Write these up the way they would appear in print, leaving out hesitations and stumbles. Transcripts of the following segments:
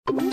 What's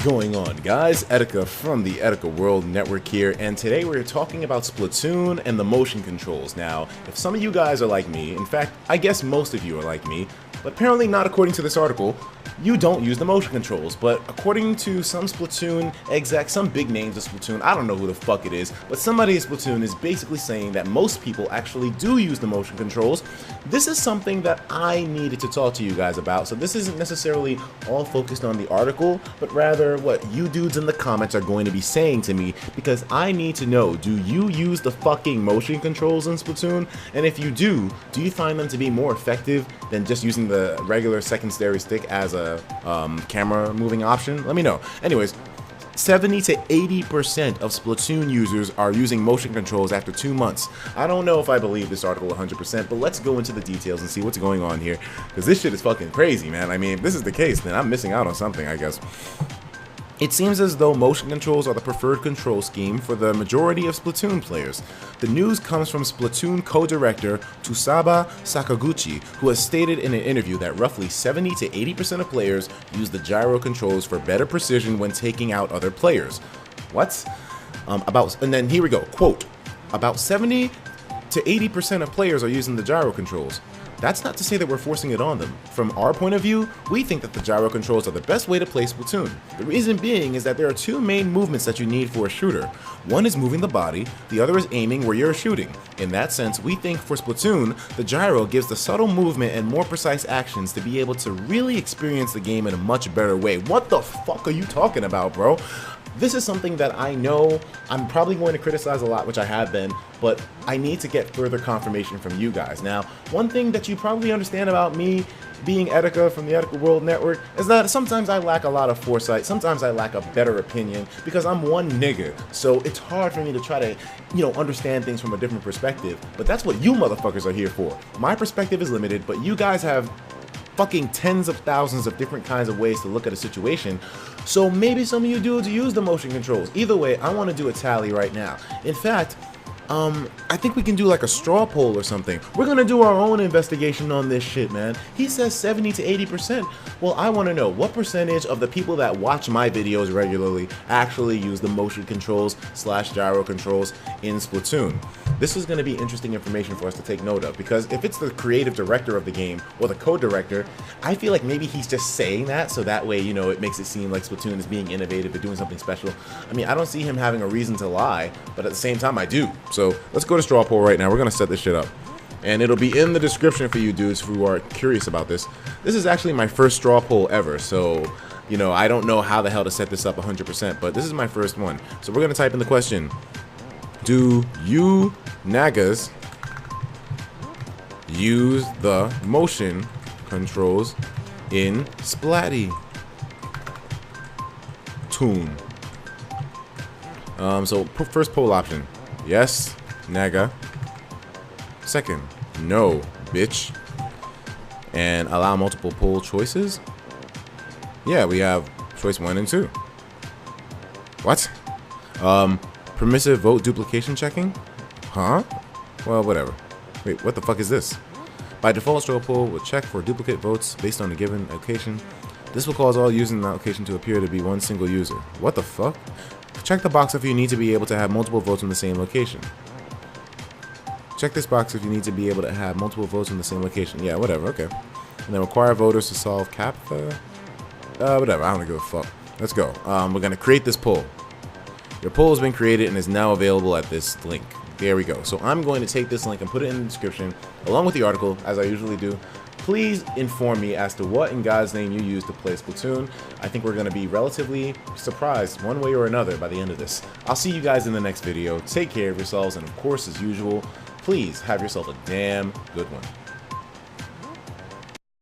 going on, guys? ETIKA from the ETIKA World Network here, and today we're talking about Splatoon and the motion controls. Now, if some of you guys are like me, in fact, I guess most of you are like me, but apparently not according to this article, you don't use the motion controls. But according to some Splatoon execs, some big names of Splatoon, I don't know who the fuck it is, but somebody at Splatoon is basically saying that most people actually do use the motion controls. This is something that I needed to talk to you guys about, so this isn't necessarily all focused on the article, but rather what you dudes in the comments are going to be saying to me, because I need to know, do you use the fucking motion controls in Splatoon? And if you do you find them to be more effective than just using the regular secondary stick as a camera moving option? Let me know. Anyways, 70 to 80% of Splatoon users are using motion controls after 2 months. I don't know if I believe this article 100%, but let's go into the details and see what's going on here, because this shit is fucking crazy, man. I mean, if this is the case, then I'm missing out on something, I guess. It seems as though motion controls are the preferred control scheme for the majority of Splatoon players. The news comes from Splatoon co-director Tsubasa Sakaguchi, who has stated in an interview that roughly 70 to 80% of players use the gyro controls for better precision when taking out other players. What? And then here we go, quote, about 70 to 80% of players are using the gyro controls. That's not to say that we're forcing it on them. From our point of view, we think that the gyro controls are the best way to play Splatoon. The reason being is that there are two main movements that you need for a shooter. One is moving the body, the other is aiming where you're shooting. In that sense, we think for Splatoon, the gyro gives the subtle movement and more precise actions to be able to really experience the game in a much better way. What the fuck are you talking about, bro? This is something that I know I'm probably going to criticize a lot, which I have been, but I need to get further confirmation from you guys. Now, one thing that you probably understand about me being ETIKA from the ETIKA World Network is that sometimes I lack a lot of foresight, sometimes I lack a better opinion, because I'm one nigga, so it's hard for me to try to, understand things from a different perspective, but that's what you motherfuckers are here for. My perspective is limited, but you guys have fucking tens of thousands of different kinds of ways to look at a situation, so maybe some of you dudes use the motion controls. Either way, I want to do a tally right now. In fact, I think we can do like a straw poll or something. We're gonna do our own investigation on this shit, man. He says 70 to 80%. Well, I want to know what percentage of the people that watch my videos regularly actually use the motion controls / gyro controls in Splatoon. This is going to be interesting information for us to take note of, because if it's the creative director of the game or the co-director, I feel like maybe he's just saying that so that way, it makes it seem like Splatoon is being innovative or doing something special. I mean, I don't see him having a reason to lie, but at the same time I do. So let's go to straw poll right now. We're going to set this shit up, and it'll be in the description for you dudes who are curious about this. This is actually my first straw poll ever, so I don't know how the hell to set this up 100%, but this is my first one. So we're going to type in the question: do you Nagas use the motion controls in Splatoon? So first poll option: yes, Naga. Second, no, bitch. And allow multiple poll choices. Yeah, we have choice 1 and 2. What? Permissive vote duplication checking? Huh? Well, whatever. Wait, what the fuck is this? By default, straw poll will check for duplicate votes based on a given location. This will cause all users in that location to appear to be one single user. What the fuck? Check the box if you need to be able to have multiple votes in the same location. Check this box if you need to be able to have multiple votes in the same location. Yeah, whatever, okay. And then require voters to solve CAPTCHA. Whatever, I don't give a fuck. Let's go. We're gonna create this poll. Your poll has been created and is now available at this link. There we go. So I'm going to take this link and put it in the description along with the article, as I usually do. Please inform me as to what in God's name you use to play Splatoon. I think we're going to be relatively surprised one way or another by the end of this. I'll see you guys in the next video. Take care of yourselves, and of course, as usual, please have yourself a damn good one.